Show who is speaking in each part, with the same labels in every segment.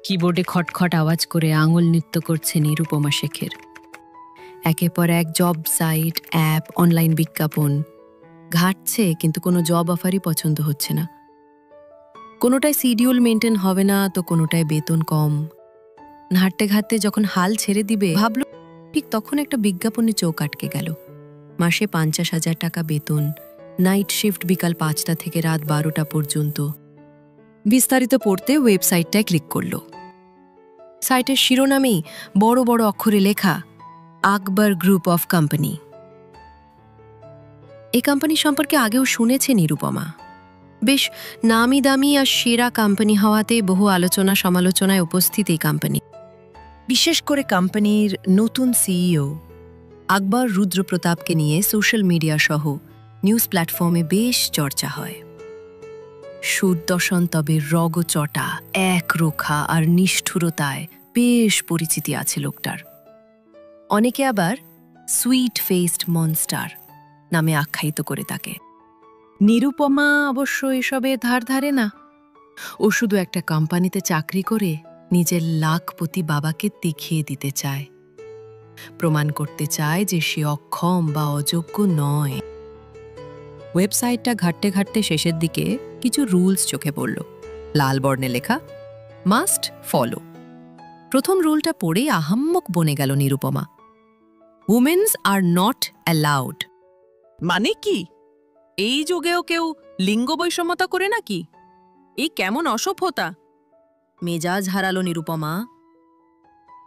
Speaker 1: কিবোর্ডে খটখট আওয়াজ করে আঙুল নৃত্য করছে নিরুপমা শেখের। একের পর এক জব সাইট, অ্যাপ, অনলাইন বিজ্ঞাপন ঘাটছে, কিন্তু কোনো জব অফারই পছন্দ হচ্ছে না। কোনোটায় শিডিউল মেনটেন হবে না, তো কোনোটায় বেতন কম। ঘাটতে ঘাটতে যখন হাল ছেড়ে দিবে ভাবল, ঠিক তখন একটা বিজ্ঞাপনে চোখ আটকে গেল। মাসে 50,000 টাকা বেতন, নাইট শিফট, বিকাল 5টা থেকে রাত 12টা পর্যন্ত। বিস্তারিত পড়তে ওয়েবসাইটটায় ক্লিক করল। সাইটের শিরোনামেই বড় বড় অক্ষরে লেখা আকবর গ্রুপ অফ কোম্পানি। এই কোম্পানি সম্পর্কে আগেও শুনেছে নিরুপমা। বেশ নামি দামি আর সেরা কোম্পানি হওয়াতে বহু আলোচনা সমালোচনায় উপস্থিত এই কোম্পানি। বিশেষ করে কোম্পানির নতুন সিইও আকবর রুদ্রপ্রতাপকে নিয়ে সোশ্যাল মিডিয়া সহ নিউজ প্ল্যাটফর্মে বেশ চর্চা হয়। সুদর্শন তবে রগচটা, একরোখা আর নিষ্ঠুরতায় বেশ পরিচিতি আছে লোকটার। অনেকে আবার সুইট ফেসড মনস্টার নামে আখ্যায়িত করে তাকে। নিরুপমা অবশ্য এসবে ধার ধারে না। ও শুধু একটা কোম্পানিতে চাকরি করে নিজের লাখপতি বাবাকে দেখিয়ে দিতে চায়, প্রমাণ করতে চায় যে সে অক্ষম বা অযোগ্য নয়। ওয়েবসাইটটা ঘাটতে ঘাটতে শেষের দিকে কিছু রুলস চোখে পড়ল, লাল বর্ণে লেখা মাস্ট ফলো। প্রথম রুলটা পড়েই আহাম্মক বনে গেল Nirupama. Women's are not allowed.
Speaker 2: মানে কি? এই যুগেও কেউ লিঙ্গ বৈষম্যতা করে নাকি? এই কেমন অসভ্যতা!
Speaker 1: মেজাজ হারালো নিরুপমা।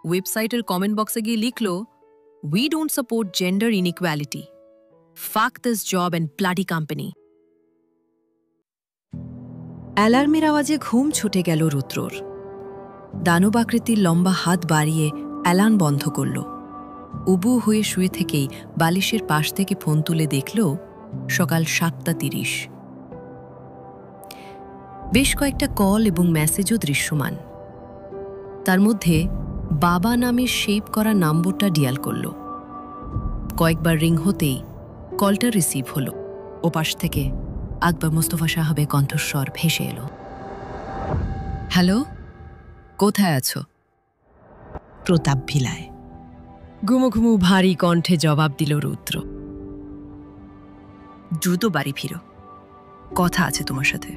Speaker 1: ওয়েবসাইটের কমেন্ট বক্সে গিয়ে লিখল, we don't support gender inequality, fuck this job and bloody company. অ্যালার্মের আওয়াজে ঘুম ছুটে গেল রুদ্রর। দানবাকৃতির লম্বা হাত বাড়িয়ে অ্যালার্ম বন্ধ করল। উবু হয়ে শুয়ে থেকেই বালিশের পাশ থেকে ফোন তুলে দেখল সকাল 7:30। বেশ কয়েকটা কল এবং মেসেজও দৃশ্যমান। তার মধ্যে বাবা নামের শেপ করা নম্বরটা ডিয়াল করল। কয়েকবার রিং হতেই কলটা রিসিভ হল। ওপাশ থেকে আকবর মোস্তফা সাহেবের কণ্ঠস্বর ভেসে এলো। হ্যালো, কোথায় আছো? প্রতাপ ভিলায়। ঘুমু ঘুমু ভারী কণ্ঠে জবাব দিল রুদ্র। দ্রুত বাড়ি ফিরো, কথা আছে তোমার সাথে।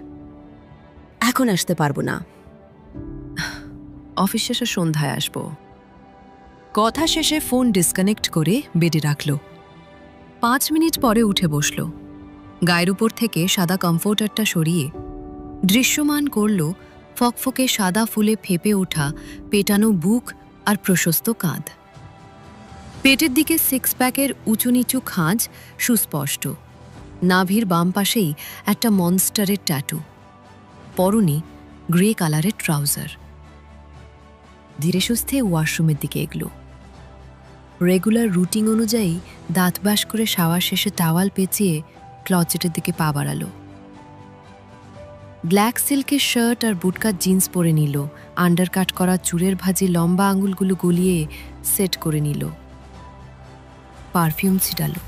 Speaker 1: এখন আসতে পারবো না, অফিস শেষে সন্ধ্যায় আসবো। কথা শেষে ফোন ডিসকানেক্ট করে বেডে রাখল। 5 মিনিট পরে উঠে বসল। গায়ের উপর থেকে সাদা কমফোর্টারটা সরিয়ে দৃশ্যমান করল ফকফকে সাদা ফুলে ফেপে ওঠা পেটানো বুক আর প্রশস্ত কাঁধ। পেটের দিকে 6 প্যাকের উঁচু নিচু খাঁজ সুস্পষ্ট। নাভির বাম পাশেই একটা মনস্টারের ট্যাটু। পরনে গ্রে কালারের ট্রাউজার। ধীরে সুস্থে ওয়াশরুমের দিকে এগলো। রেগুলার রুটিন অনুযায়ী দাঁত ব্রাশ করে শাওয়ার শেষে টাওয়াল পেঁচিয়ে ক্লজেটের দিকে পা বাড়ালো। ব্ল্যাক সিল্কের শার্ট আর বুটকাট জিন্স পরে নিল। আন্ডারকাট করা চুলের ভাঁজে লম্বা আঙুলগুলো গলিয়ে সেট করে নিল। পারফিউম ছিটালো।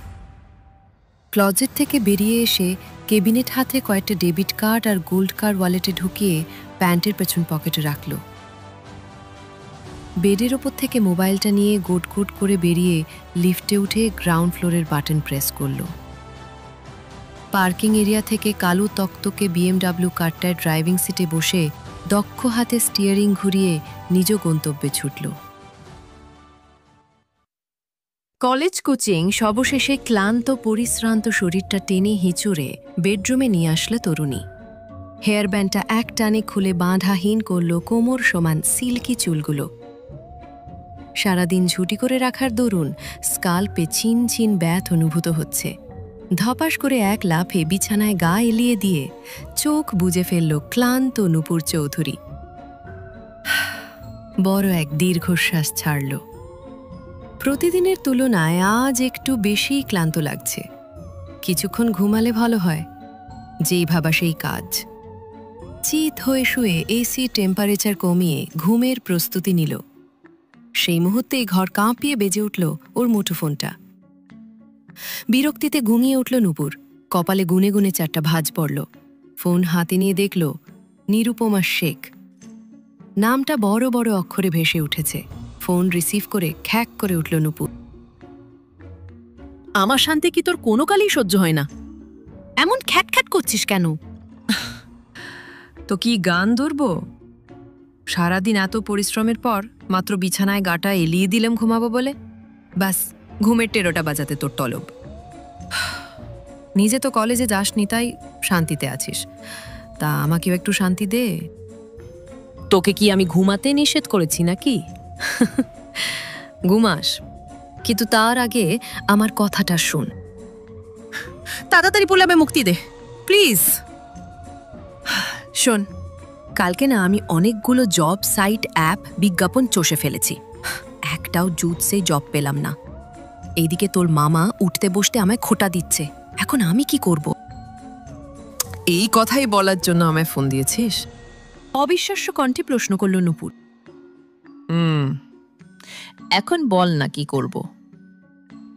Speaker 1: ক্লজেট থেকে বেরিয়ে এসে কেবিনেট হাতে কয়েকটা ডেবিট কার্ড আর গোল্ড কার্ড ওয়ালেটে ঢুকিয়ে প্যান্টের পেছন পকেটে রাখল। বেডের ওপর থেকে মোবাইলটা নিয়ে গোট গোট করে বেরিয়ে লিফটে উঠে গ্রাউন্ড ফ্লোরের বাটন প্রেস করল। পার্কিং এরিয়া থেকে কালো তকতকে বিএমডাব্লিউ কারটায় ড্রাইভিং সিটে বসে দক্ষ হাতে স্টিয়ারিং ঘুরিয়ে নিজ গন্তব্যে ছুটল। কলেজ কোচিং সবশেষে ক্লান্ত পরিশ্রান্ত শরীরটা টেনে হিঁচুড়ে বেডরুমে নিয়ে আসলো তরুণী। হেয়ার ব্যান্ডটা এক টানে খুলে বাঁধাহীন করল কোমর সমান সিল্কি চুলগুলো। সারাদিন ঝুটি করে রাখার দরুন স্কাল্পে চিন চিন ব্যথ অনুভূত হচ্ছে। ধপাস করে এক লাফে বিছানায় গা এলিয়ে দিয়ে চোখ বুজে ফেলল ক্লান্ত নূপুর চৌধুরী। বড় এক দীর্ঘশ্বাস ছাড়ল। প্রতিদিনের তুলনায় আজ একটু বেশি ক্লান্ত লাগছে। কিছুক্ষণ ঘুমালে ভালো হয়, যেই ভাবা সেই কাজ। চিত হয়ে শুয়ে এসি টেম্পারেচার কমিয়ে ঘুমের প্রস্তুতি নিল। সেই মুহূর্তেই ঘর কাঁপিয়ে বেজে উঠল ওর মুঠোফোনটা। বিরক্তিতে ঘুমিয়ে উঠল নূপুর। কপালে গুনে গুনে 4টা ভাঁজ পড়ল। ফোন হাতে নিয়ে দেখল নিরুপমা শেখ। নামটা বড় বড় অক্ষরে ভেসে উঠেছে। ফোন রিসিভ করে খ্যাক করে উঠল নূপুর।
Speaker 2: আমার শান্তি কি তোর কোনো কালই সহ্য হয় না?
Speaker 1: এমন খ্যাট খ্যাট করছিস কেন? তো কি গান ধরবো? সারাদিন এত পরিশ্রমের পর মাত্র বিছানায় গাটা এলিয়ে দিলাম ঘুমাবো বলে, ব্যাস ঘুমের টেরোটা বাজাতে তোর তলব। নিজে তো কলেজে যাসনি, তাই শান্তিতে আছিস। তা আমাকেও একটু শান্তি দে।
Speaker 2: তোকে কি আমি ঘুমাতে নিষেধ করেছি নাকি?
Speaker 1: ঘুমাস, কিন্তু তার আগে আমার কথাটা শোন।
Speaker 2: তাড়াতাড়ি পোলাবে মুক্তি দে প্লিজ।
Speaker 1: শোন, কালকে না আমি অনেকগুলো জব সাইট অ্যাপ বিজ্ঞাপন চষে ফেলেছি, একটাও জুৎসেই জব পেলাম না। এইদিকে তোর মামা উঠতে বসতে আমায় খোটা দিচ্ছে। এখন আমি কি করব?
Speaker 2: এই কথাই বলার জন্য আমায় ফোন দিয়েছিস?
Speaker 1: অবিশ্বাস্য কণ্ঠে প্রশ্ন করল নূপুর।
Speaker 2: এখন বল না কি করব।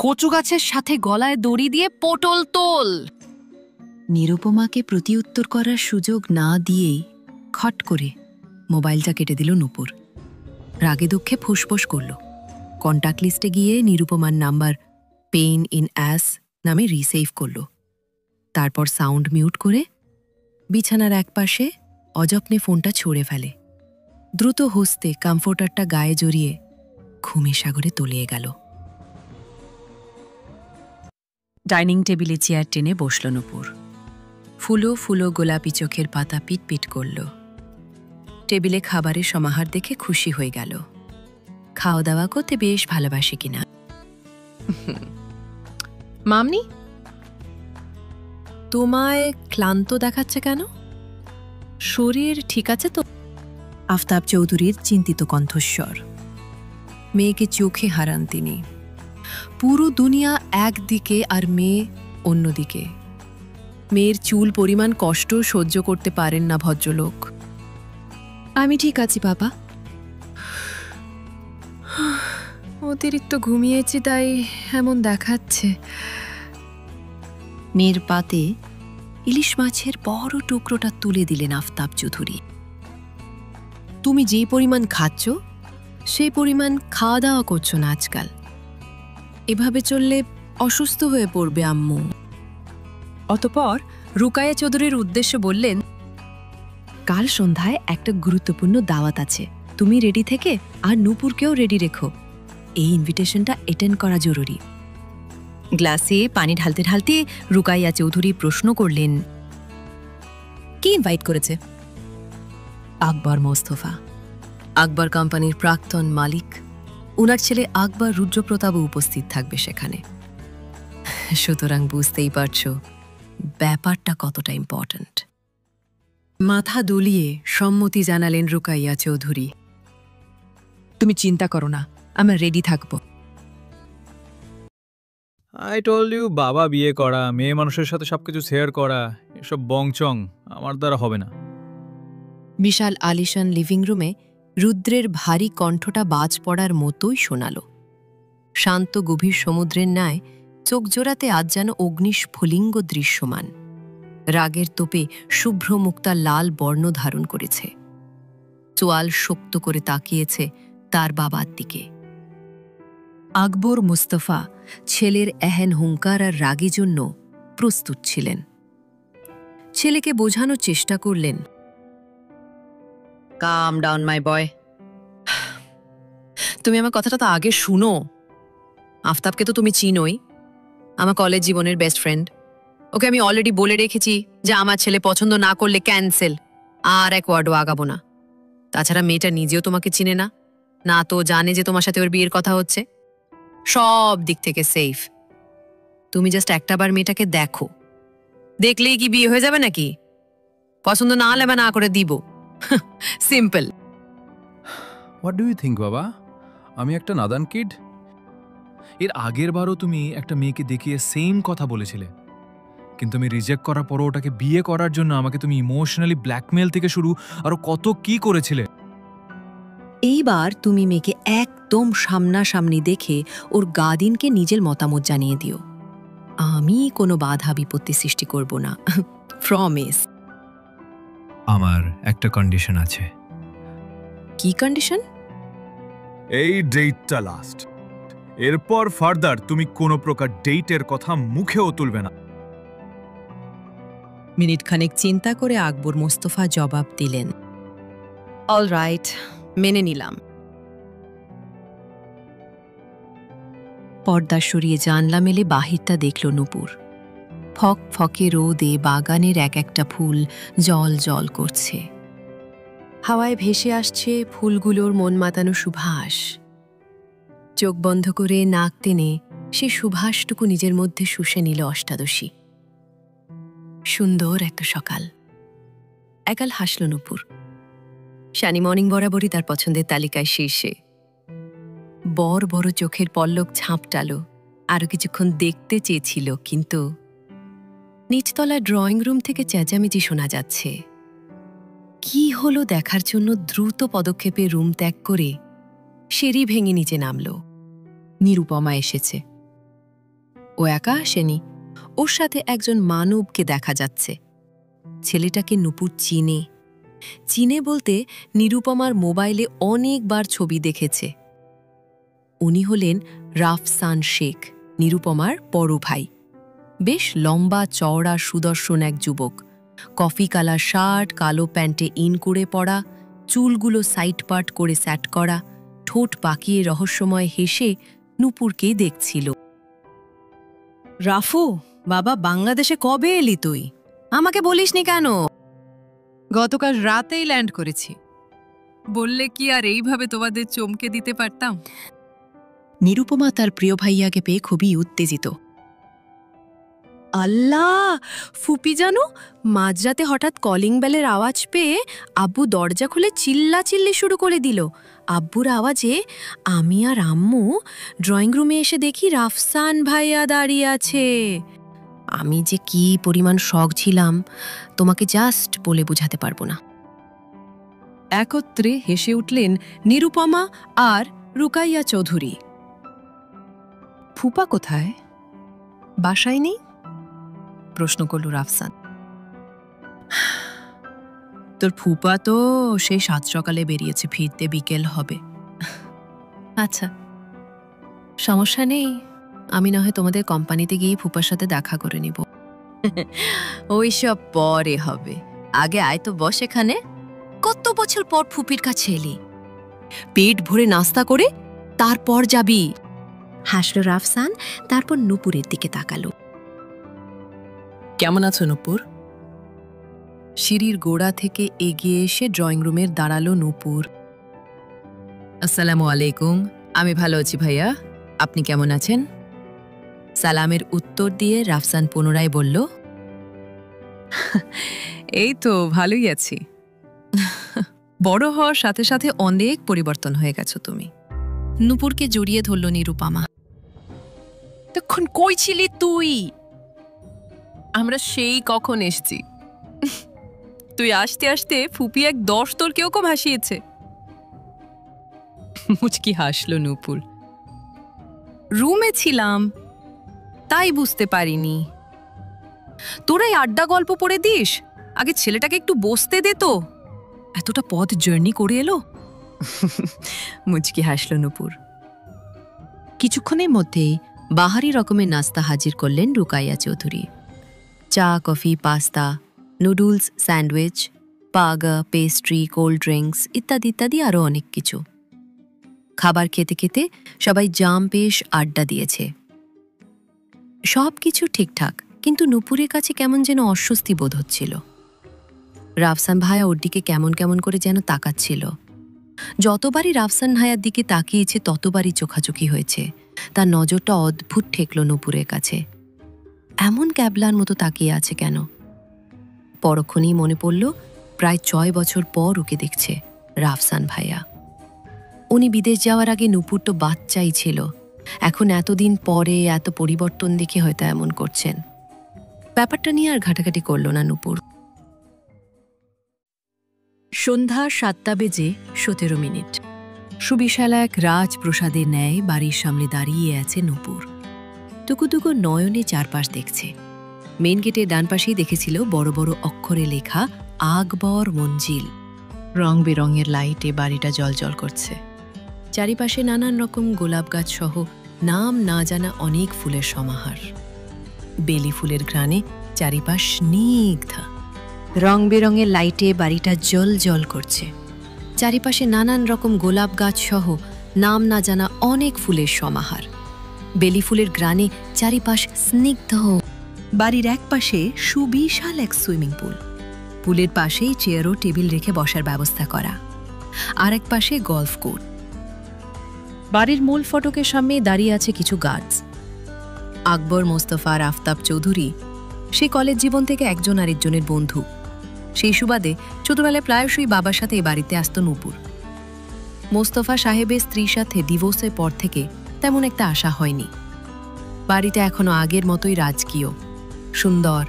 Speaker 1: কচু গাছের সাথে গলায় দড়ি দিয়ে পটল তোল। নিরুপমাকে প্রতিউত্তর করার সুযোগ না দিয়েই খট করে মোবাইলটা কেটে দিল নূপুর। রাগে দুঃখে ফুসফুস করল। কন্ট্যাক্ট লিস্টে গিয়ে নিরুপমার নাম্বার পেইন ইন অ্যাস নামে রিসেভ করল। তারপর সাউন্ড মিউট করে বিছানার একপাশে অযত্নে ফোনটা ছুঁড়ে ফেলে। দ্রুত হস্তে কমফোর্টারটা গায়ে জড়িয়ে ঘুমে সাগরে তলিয়ে গেল। ডাইনিং টেবিলে চেয়ার টেনে বসল নূপুর। ফুলো ফুলো গোলাপি চোখের পাতা পিটপিট করল। টেবিলে খাবারের সমাহার দেখে খুশি হয়ে গেল। খাওয়া দাওয়া করতে বেশ ভালোবাসে কিনা।
Speaker 2: মামনি,
Speaker 1: তোমায় ক্লান্ত দেখাচ্ছে কেন? শরীর ঠিক আছে তো? আফতাব চৌধুরীর চিন্তিত কণ্ঠস্বর। মেয়েকে চোখে হারান তিনি। পুরো দুনিয়া একদিকে আর মেয়ে অন্যদিকে। মেয়ের চুল পরিমাণ কষ্ট সহ্য করতে পারেন না ভদ্রলোক। আমি ঠিক আছি বাবা, অতিরিক্ত ঘুমিয়েছি তাই এমন দেখাচ্ছে। মেয়ের পাতে ইলিশ মাছের বড় টুকরোটা তুলে দিলেন আফতাব চৌধুরী। তুমি যে পরিমাণ খাচ্ছ সেই পরিমাণ খাওয়া দাওয়া করছো না আজকাল। এভাবে চললে অসুস্থ হয়ে পড়বে আম্মু। অতঃপর রুকায়া চৌধুরীর উদ্দেশ্যে বললেন, কাল সন্ধ্যায় একটা গুরুত্বপূর্ণ দাওয়াত আছে, তুমি রেডি থেকে আর নূপুরকেও রেডি রেখো। এই ইনভিটেশনটা অ্যাটেন্ড করা জরুরি। গ্লাসে পানি ঢালতে ঢালতে রুকাইয়া চৌধুরী প্রশ্ন করলেন, কি ইনভাইট করেছে? আকবর মোস্তফা, আকবর কোম্পানির প্রাক্তন মালিক। ওনার ছেলে আকবর রুদ্রপ্রতাপও উপস্থিত থাকবে সেখানে। সুতরাং বুঝতেই পারছ ব্যাপারটা কতটা ইম্পর্ট্যান্ট। মাথা দুলিয়ে সম্মতি জানালেন রুকাইয়া চৌধুরী। তুমি চিন্তা করো না, আমরা রেডি থাকব।
Speaker 3: আই টোল্ড ইউ, বাবা বিয়ে করা, মেয়ে মানুষের সাথে সবকিছু শেয়ার করা, এসব বংচং আমার দ্বারা হবে না।
Speaker 1: বিশাল আলিশান লিভিং রুমে রুদ্রের ভারী কণ্ঠটা বাজ পড়ার মতোই শোনাল। শান্ত গভীর সমুদ্রের ন্যায় চোখ জোড়াতে আজ যেন অগ্নিস্ফুলিঙ্গ দৃশ্যমান। রাগের তোপে শুভ্র মুক্তা লাল বর্ণ ধারণ করেছে। চোয়াল শক্ত করে তাকিয়েছে তার বাবার দিকে। আকবর মুস্তফা ছেলের এহেন হুঙ্কার আর রাগের জন্য প্রস্তুত ছিলেন। ছেলেকে বোঝানোর চেষ্টা করলেন,
Speaker 2: কাম ডাউন মাই বয়।
Speaker 1: তুমি আমার কথাটা তো আগে শুনো। আফতাবকে তো তুমি চিনোই, আমার কলেজ জীবনের বেস্ট ফ্রেন্ড। ওকে আমি অলরেডি বলে রেখেছি যে আমার ছেলে পছন্দ না করলে ক্যান্সেল, আর এক ওয়ার্ডও আগাবো না। তাছাড়া মেয়েটা নিজেও তোমাকে চিনে না, না তো জানে যে তোমার সাথে ওর বিয়ের কথা হচ্ছে। সব দিক থেকে সেফ। তুমি জাস্ট একটাবার মেয়েটাকে দেখো, দেখলেই কি বিয়ে হয়ে যাবে নাকি? পছন্দ না হলে বা না করে দিব, simple.
Speaker 3: What do you think বাবা, আমি একটা নাদান কিড? এর আগের বারও তুমি একটা মেয়েকে দেখিয়ে সেম কথা বলেছিলে, কিন্তু আমি রিজেক্ট করার পরও ওটাকে বিয়ে করার জন্য আমাকে তুমি ইমোশনালি ব্ল্যাকমেল থেকে শুরু আরো কত কি করেছিলে।
Speaker 1: এইবার তুমি মেয়েকে একদম সামনাসামনি দেখে ওর গাদিনকে নিজের মতামত জানিয়ে দিও। আমি কোনো বাধা বিপত্তি সৃষ্টি করব না, প্রমিস।
Speaker 3: আমার একটা কন্ডিশন আছে।
Speaker 1: কি কন্ডিশন?
Speaker 3: এই ডেটটা লাস্ট। এরপর ফার্দার তুমি কোনো প্রকার ডেটের কথা মুখেও তুলবে না।
Speaker 1: মিনিটখানেক চিন্তা করে আকবর মোস্তফা জবাব দিলেন, অল রাইট, মেনে নিলাম। পর্দা সরিয়ে জানলা মেলে বাহিরটা দেখল নূপুর। ফক ফকে রোদে বাগানের এক একটা ফুল জল জল করছে। হাওয়ায় ভেসে আসছে ফুলগুলোর মন মাতানো সুবাস। চোখ বন্ধ করে নাক টেনে সে সুবাসটুকু নিজের মধ্যে শুষে নিল অষ্টাদশী। সুন্দর একটা সকাল। একাল হাসল নূপুর। শানি মর্নিং বরাবরই তার পছন্দের তালিকায় শীর্ষে। বড় বড় চোখের পল্লব ঝাঁপটালো। আরো কিছুক্ষণ দেখতে চেয়েছিল, কিন্তু নিচতলার ড্রয়িং রুম থেকে চেঁচামেচি শোনা যাচ্ছে। কি হলো দেখার জন্য দ্রুত পদক্ষেপে রুম ত্যাগ করে সিঁড়ি ভেঙে নিচে নামল। নিরুপমা এসেছে। ও একা আসেনি, ওর সাথে একজন মানবকে দেখা যাচ্ছে। ছেলেটাকে নূপুর চিনে বলতে নিরুপমার মোবাইলে অনেকবার ছবি দেখেছে। উনি হলেন রাফসান শেখ, নিরুপমার বড় ভাই। বেশ লম্বা চওড়া সুদর্শন এক যুবক। কফি কালার শার্ট, কালো প্যান্টে ইন করে পরা, চুলগুলো সাইড পার্ট করে স্যাট করা, ঠোঁট পাকিয়ে রহস্যময় হেসে নূপুরকেই দেখছিল। রাফু, বাবা, বাংলাদেশে কবে এলি তুই? আমাকে বলিসনি কেন?
Speaker 2: গতকাল রাতেই ল্যান্ড করেছি। বললে কি আর এইভাবে তোমাদের চমকে দিতে পারতাম?
Speaker 1: নিরুপমা তার প্রিয় ভাইয়াকে পেয়ে খুবই উত্তেজিত। আল্লাহ, ফুপি জানো, মাঝরাতে হঠাৎ কলিং বেলের আওয়াজ পেয়ে আব্বু দরজা খুলে চিল্লাচিল্লি শুরু করে দিল। আব্বুর আওয়াজে আমি আর আম্মু ড্রয়িং রুমে এসে দেখি রাফসান ভাইয়া দাঁড়িয়ে আছে। আমি যে কি পরিমাণ শক ছিলাম তোমাকে জাস্ট বলে বোঝাতে পারবো না। একত্রে হেসে উঠলেন নিরুপমা আর রুকাইয়া চৌধুরী। ফুপা কোথায়? বাসায় নেই? প্রশ্ন করল রাফসান। তোর ফুপা তো সেই 7 সকালে বেরিয়েছে, ফিরতে বিকেল হবে। আচ্ছা, সমস্যা নেই, আমি না হয় তোমাদের কোম্পানিতে গিয়ে ফুপার সাথে দেখা করে নিব। ওইসব পরে হবে, আগে আয় তো বস এখানে। কত বছর পর ফুপির কাছে এলি, পেট ভরে নাস্তা করে তারপর যাবি। হাসল রাফসান, তারপর নূপুরের দিকে তাকালো। কেমন আছো নূপুর? সিঁড়ির গোড়া থেকে এগিয়ে এসে ড্রয়িং রুমের দাঁড়ালো নূপুর। আসসালামু আলাইকুম, আমি ভালো আছি ভাইয়া, আপনি কেমন আছেন? সালামের উত্তর দিয়ে রাফসান পুনরায় বলল,
Speaker 2: এই তো ভালোই আছি। বড় হওয়ার সাথে সাথে অনেক পরিবর্তন হয়ে গেছো তুমি।
Speaker 1: নূপুরকে জড়িয়ে ধরল নিরুপমা। তখন কই ছিলি তুই?
Speaker 2: আমরা সেই কখন এসছি। তুই আসতে আসতে ফুপি এক 10 তোর কেউ ভাসিয়েছে।
Speaker 1: মুচকি হাসল নূপুর।
Speaker 2: রুমে ছিলাম, তাই বুঝতে পারিনি। তোরাই আড্ডা গল্প পড়ে দিস, আগে ছেলেটাকে একটু বসতে দে তো। এতটা পথ জার্নি করে এলো।
Speaker 1: মুচকি হাসল নূপুর। কিছুক্ষণের মধ্যেই বাহারি রকমের নাস্তা হাজির করলেন রুকাইয়া চৌধুরী। চা, coffee, pasta, noodles, sandwich, burger, pastry, cold drinks ইত্যাদি ইত্যাদি আরও অনেক কিছু। খাবার খেতে খেতে সবাই জাম পেশ আড্ডা দিয়েছে। সব কিছু ঠিকঠাক, কিন্তু নূপুরের কাছে কেমন যেন অস্বস্তি বোধ হচ্ছিল। রাফসান ভাইয়া ওর দিকে কেমন কেমন করে যেন তাকাচ্ছিল। যতবারই রাফসান ভাইয়ার দিকে তাকিয়েছে ততবারই চোখাচোখি হয়েছে। তার নজরটা অদ্ভুত ঠেকল নূপুরের কাছে। এমন ক্যাবলার মতো তাকিয়ে আছে কেন? পরক্ষণেই মনে পড়ল প্রায় 6 বছর পর ওকে দেখছে রাফসান ভাইয়া। উনি বিদেশ যাওয়ার আগে নূপুর তো বাচ্চাই ছিল, এখন এতদিন পরে এত পরিবর্তন দেখে হয়তো এমন করছেন। ব্যাপারটা নিয়ে আর ঘাটাঘাটি করল না নূপুর। সন্ধ্যা 7টা বেজে 17 মিনিট। সুবিশাল এক রাজপ্রসাদের ন্যায় বাড়ির সামনে দাঁড়িয়ে আছে নূপুর। টুকুটুকু নয়নে চারপাশ দেখছে। মেন গেটের ডান পাশেই দেখেছিল বড় বড় অক্ষরে লেখা আকবর মঞ্জিল। রং বেরঙের লাইটে বাড়িটা জ্বলজ্বল করছে। চারিপাশে নানান রকম গোলাপ গাছ সহ নাম না জানা অনেক ফুলের সমাহার। বেলি ফুলের ঘ্রাণে চারিপাশ স্নিগ্ধা। রং বেরঙের লাইটে বাড়িটা জ্বলজ্বল করছে। চারিপাশে নানান রকম গোলাপ গাছ সহ নাম না জানা অনেক ফুলের সমাহার। বেলি ফুলের ঘ্রাণে চারিপাশ স্নিগ্ধ। বাড়ির এক পাশে সুবিশাল এক সুইমিং পুল। পুলের পাশেই চেয়ার ও টেবিল রেখে বসার ব্যবস্থা করা। আর এক পাশে গলফ কোর্ট। বাড়ির মূল ফটকের সামনে দাঁড়িয়ে আছে কিছু গার্ডস। আকবর, মোস্তফা আর আফতাব চৌধুরী সেই কলেজ জীবন থেকে একজন আরেকজনের বন্ধু। সেই সুবাদে ছোটবেলায় প্রায়শই বাবার সাথে এই বাড়িতে আসত নূপুর। মোস্তফা সাহেবের স্ত্রীর সাথে ডিভোর্সের পর থেকে তেমন একটা আশা হয়নি। বাড়িটা এখনো আগের মতোই রাজকীয়, সুন্দর।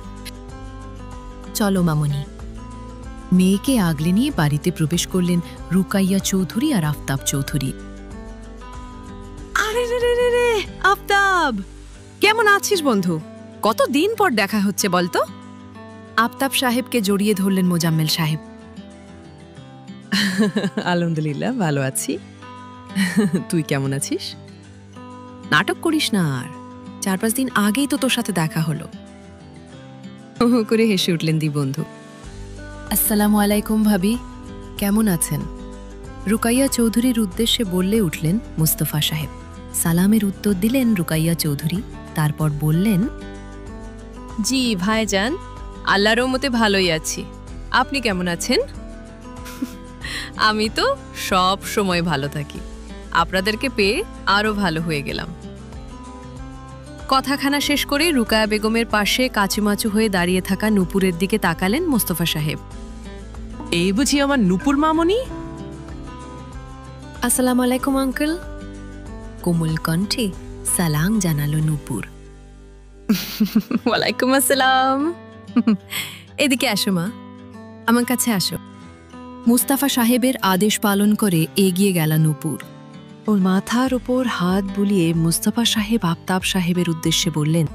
Speaker 1: চলো মামনি। মেয়েকে আগলে নিয়ে বাড়িতে প্রবেশ করলেন রুকাইয়া চৌধুরী আর আফতাব চৌধুরী।
Speaker 2: আরে রে রে রে রে, আফতাব, কেমন আছিস বন্ধু? কতদিন পর দেখা হচ্ছে বলতো?
Speaker 1: আফতাব সাহেবকে জড়িয়ে ধরলেন মোজাম্মেল সাহেব।
Speaker 2: আলহামদুলিল্লাহ ভালো আছি। তুই কেমন আছিস?
Speaker 1: নাটক করিস না আর, 4-5 দিন আগেই তো তোর সাথে দেখা হলো।
Speaker 2: করে হেসে উঠলেন দি বন্ধু।
Speaker 1: আসসালামু আলাইকুম ভাবি, কেমন আছেন? রুকাইয়া চৌধুরীর উদ্দেশ্যে বললে উঠলেন মুস্তফা সাহেব। সালামের উত্তর দিলেন রুকাইয়া চৌধুরী, তারপর বললেন,
Speaker 2: জি ভাইজান, আল্লাহর রহমতে ভালোই আছি। আপনি কেমন আছেন? আমি তো সব সময় ভালো থাকি। আপনাদেরকে পেয়ে আরো ভালো হয়ে গেলাম। কথাখানা শেষ করে রুকায়া বেগমের পাশে কাচুমাচু হয়ে দাঁড়িয়ে থাকা নূপুরের দিকে তাকালেন মোস্তফা সাহেব। এই বুঝি আমার নূপুর মামনি?
Speaker 1: আসসালামু আলাইকুম আঙ্কেল। কোমল কণ্ঠে সালাম জানালো নূপুর।
Speaker 2: ওয়ালাইকুম আসসালাম। এদিকে আসো মা, আমার কাছে আসো।
Speaker 1: মুস্তাফা সাহেবের আদেশ পালন করে এগিয়ে গেল নূপুর। ওর মাথার ওপর হাত বুলিয়ে মুস্তাফা সাহেব আফতাব সাহেবের উদ্দেশ্যে বললেন,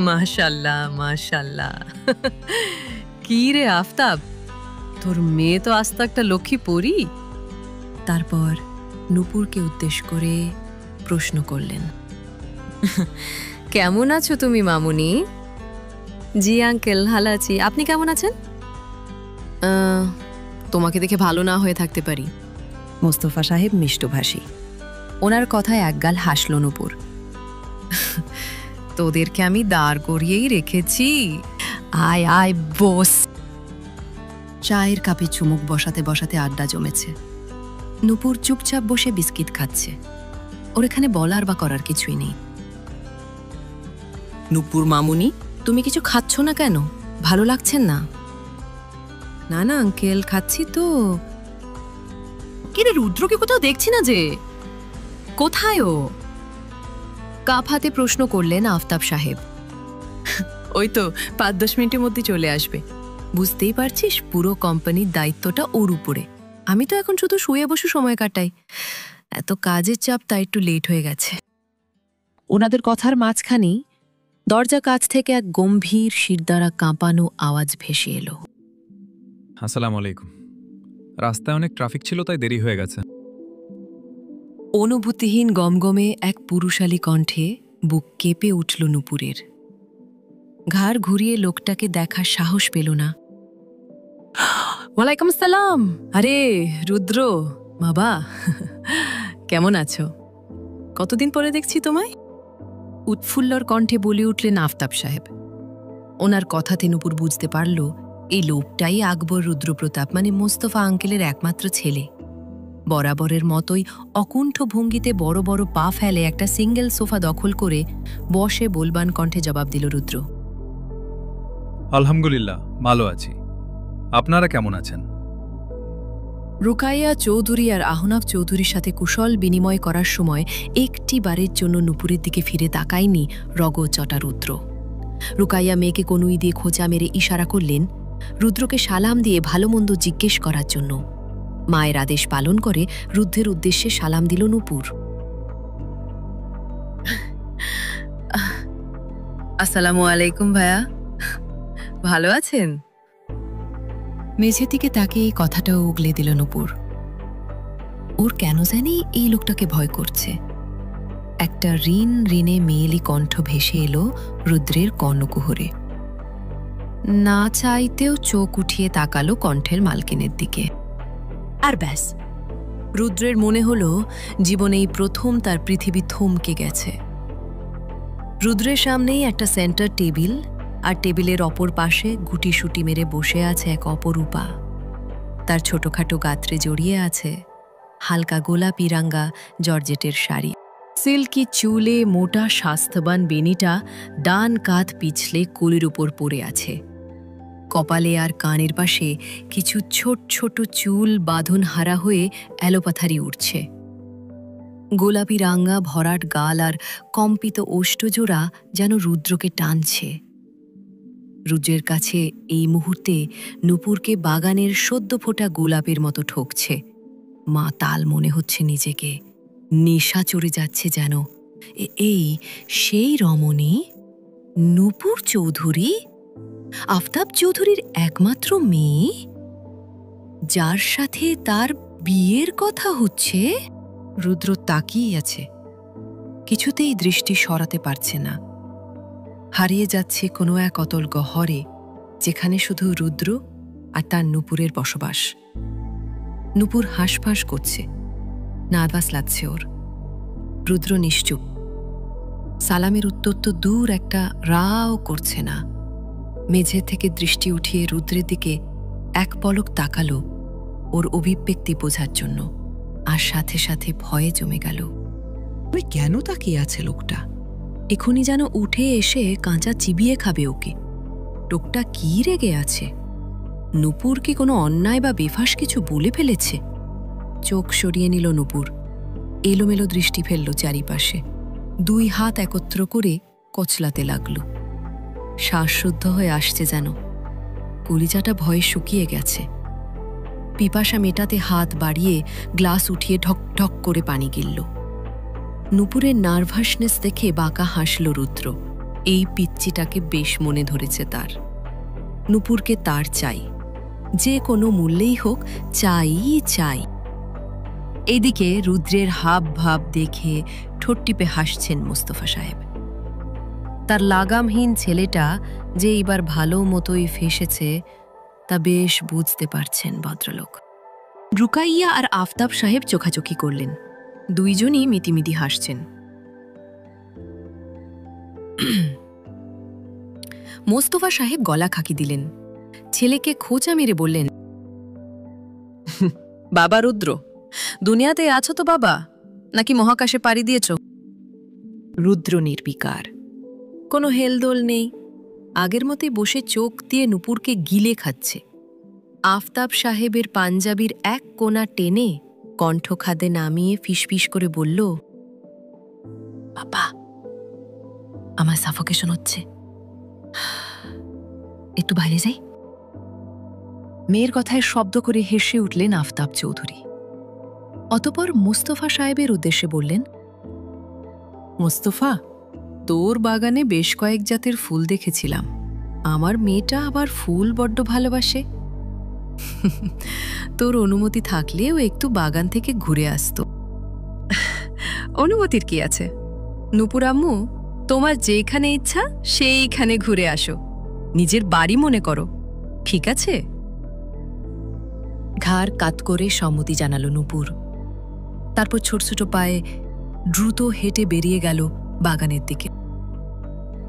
Speaker 2: মাশাল্লাহ মাশাল্লাহ। কি রে আফতাব, তোর মেয়ে তো আস্ত একটা লক্ষ্মী পরী।
Speaker 1: তারপর নূপুরকে উদ্দেশ্য করে প্রশ্ন করলেন,
Speaker 2: কেমন আছো তুমি মামুনি? জি আঙ্কেল, ভালো আছি। আপনি কেমন আছেন?
Speaker 1: তোমাকে দেখে ভালো না হয়ে থাকতে পারি। মোস্তফা সাহেব মিষ্টভাষী। ওনার কথায় একগাল হাসল নূপুর।
Speaker 2: তোদেরকে আমি দাঁড় করিয়েই রেখেছি।
Speaker 1: আয় আয় বস। চায়ের কাপে চুমুক বসাতে বসাতে আড্ডা জমেছে। নূপুর চুপচাপ বসে বিস্কিট খাচ্ছে। ওর এখানে বলার বা করার কিছুই নেই। নূপুর মামুনি, তুমি কিছু খাচ্ছ না কেন? ভালো লাগছেন না?
Speaker 2: না না আঙ্কেল, খাচ্ছি তো।
Speaker 1: কিরে, রুদ্রকে কোথাও দেখছি না যে। কোথায় ও? কাপ হাতে প্রশ্ন করলেন আফতাব সাহেব।
Speaker 2: ওই তো 5-10 মিনিটের মধ্যে চলে আসবে।
Speaker 1: বুঝতেই পারছিস, পুরো কোম্পানির দায়িত্বটা ওর উপরে। আমি তো এখন শুধু শুয়ে বসে সময় কাটাই। এত কাজের চাপ, তাই একটু লেট হয়ে গেছে। ওনাদের কথার মাঝখানেই দরজা কাছ থেকে এক গম্ভীর শিরদাঁড়া কাঁপানো আওয়াজ ভেসে এলো।
Speaker 3: আসসালামু আলাইকুম। রাস্তায় অনেক ট্রাফিক ছিল, তাই দেরি হয়ে গেছে।
Speaker 1: অনুভূতিহীন গমগমে এক পুরুষালী কণ্ঠে বুক কেঁপে উঠল নূপুরের। ঘাড় ঘুরিয়ে লোকটাকে দেখার সাহস পেল না।
Speaker 2: ওয়ালাইকুম সালাম। আরে রুদ্র বাবা, কেমন আছো? কতদিন পরে দেখছি তোমায়।
Speaker 1: উৎফুল্লর কণ্ঠে বলে উঠলেন আফতাব সাহেব। ওনার কথাতে নূপুর বুঝতে পারল এই লোকটাই আকবর রুদ্রপ্রতাপ, মানে মোস্তফা আঙ্কেলের একমাত্র ছেলে। বরাবরের মতোই অকুণ্ঠ ভঙ্গিতে বড় বড় পা ফেলে একটা সিঙ্গেল সোফা দখল করে বসে বলবান কণ্ঠে জবাব দিল রুদ্র।
Speaker 3: আলহামদুলিল্লাহ ভালো আছি। আপনারা কেমন আছেন?
Speaker 1: রুকাইয়া চৌধুরী আর আহনাফ চৌধুরীর সাথে কুশল বিনিময় করার সময় একটি বারের জন্য নূপুরের দিকে ফিরে তাকায়নি রগচটা রুদ্র। রুকাইয়া মেয়েকে কনুই দিয়ে খোঁচা মেরে ইশারা করলেন রুদ্রকে সালাম দিয়ে ভালো মন্দ জিজ্ঞেস করার জন্য। মায়ের আদেশ পালন করে রুদ্রের উদ্দেশ্যে সালাম দিল নূপুর।
Speaker 2: আসসালামু আলাইকুম ভাইয়া, ভালো আছেন?
Speaker 1: মেঝে থেকে তাকে এই কথাটাও উগলে দিল নূপুর। ওর কেন জানি এই লোকটাকে ভয় করছে। একটা ঋণে মেয়েলি কণ্ঠ ভেসে এলো রুদ্রের কর্ণকুহরে। না চাইতেও চোখ উঠিয়ে তাকালো কণ্ঠের মালকিনের দিকে। আর ব্যাস, রুদ্রের মনে হলো জীবনে এই প্রথম তার পৃথিবী থমকে গেছে। রুদ্রের সামনেই একটা সেন্টার টেবিল, আর টেবিলের অপর পাশে গুটিসুটি মেরে বসে আছে এক অপরূপা। তার ছোটখাটো গাত্রে জড়িয়ে আছে হালকা গোলাপি রাঙ্গা জর্জেটের শাড়ি। সিল্কি চুলে মোটা স্বাস্থ্যবান বেনিটা ডান কাঁধ পিছলে কোলের উপর পড়ে আছে। কপালে আর কানের পাশে কিছু ছোট ছোট চুল বাঁধন হারা হয়ে এলোপাথারি উঠছে। গোলাপি রাঙ্গা ভরাট গাল আর কম্পিত ওষ্ঠজোড়া যেন রুদ্রকে টানছে। রুদ্রের কাছে এই মুহূর্তে নূপুরকে বাগানের সদ্য ফোটা গোলাপের মতো ঠকছে। মা তাল মনে হচ্ছে নিজেকে, নেশা চড়ে যাচ্ছে যেন। এই সেই রমণী নূপুর চৌধুরী, আফতাব চৌধুরীর একমাত্র মেয়ে, যার সাথে তার বিয়ের কথা হচ্ছে। রুদ্র তাকিয়ে আছে, কিছুতেই দৃষ্টি সরাতে পারছে না। হারিয়ে যাচ্ছে কোনো এক অতল গহ্বরে, যেখানে শুধু রুদ্র আর তার নূপুরের বসবাস। নূপুর হাঁসফাঁস করছে, নার্ভাস লাগছে ওর। রুদ্র নিশ্চুপ। সালামের উত্তর তো দূর, একটা রাও করছে না। মেঝে থেকে দৃষ্টি উঠিয়ে রুদ্রের দিকে এক পলক তাকালো ওর অভিব্যক্তি বোঝার জন্য, আর সাথে সাথে ভয়ে জমে গেল। ওই কেন তাকিয়ে আছে লোকটা? এখনই যেন উঠে এসে কাঁচা চিবিয়ে খাবে ওকে। লোকটা কি রেগে আছে? নূপুর কি কোনো অন্যায় বা বেফাস কিছু বলে ফেলেছে? চোখ সরিয়ে নিল নূপুর, এলোমেলো দৃষ্টি ফেলল চারিপাশে। দুই হাত একত্র করে কচলাতে লাগল। শ্বাসরুদ্ধ হয়ে আসছে যেন, কলিজাটা ভয়ে শুকিয়ে গেছে। পিপাসা মেটাতে হাত বাড়িয়ে গ্লাস উঠিয়ে ঢক ঢক করে পানি গিলল। নূপুরের নার্ভাসনেস দেখে বাঁকা হাসল রুদ্র। এই পিচ্চিটাকে বেশ মনে ধরেছে তার। নূপুরকে তার চাই, যে কোনো মূল্যেই হোক, চাই চাই। এইদিকে রুদ্রের হাব ভাব দেখে ঠোঁট টিপে হাসছেন মোস্তফা সাহেব। তার লাগামহীন ছেলেটা যে এবার ভালো মতোই ফেসেছে তা বেশ বুঝতে পারছেন ভদ্রলোক। রুকাইয়া আর আফতাব সাহেব চোখাচোখি করলেন। দুইজনই মিটিমিটি হাসছেন। মোস্তফা সাহেব গলা খাকি দিলেন। ছেলেকে খোঁচা মেরে বললেন, বাবা রুদ্র, দুনিয়াতে আছো তো বাবা, নাকি মহাকাশে পাড়ি দিয়েছ? রুদ্র নির্বিকার, কোনো হেলদোল নেই। আগের মতোই বসে চোখ দিয়ে নূপুরকে গিলে খাচ্ছে। আফতাব সাহেবের পাঞ্জাবির এক কোণা টেনে কণ্ঠখাদে নামিয়ে ফিসফিস করে বলল, বাবা, আমার সাফোকেশন হচ্ছে, একটু বাইরে যাই। মেয়ের কথায় শব্দ করে হেসে উঠলেন আফতাব চৌধুরী। অতঃপর মোস্তফা সাহেবের উদ্দেশ্যে বললেন, মোস্তফা, তোর বাগানে বেশ কয়েক জাতের ফুল দেখেছিলাম। আমার মেয়েটা আবার ফুল বড্ড ভালোবাসে। তোর অনুমতি থাকলেও একটু বাগান থেকে ঘুরে আসতো। অনুমতির কি আছে নূপুর আম্মু, তোমার যেখানে ইচ্ছা সেইখানে ঘুরে আসো, নিজের বাড়ি মনে করো, ঠিক আছে? ঘাড় কাত করে সম্মতি জানালো নূপুর। তারপর ছোট ছোট পায়ে দ্রুত হেঁটে বেরিয়ে গেল বাগানের দিকে।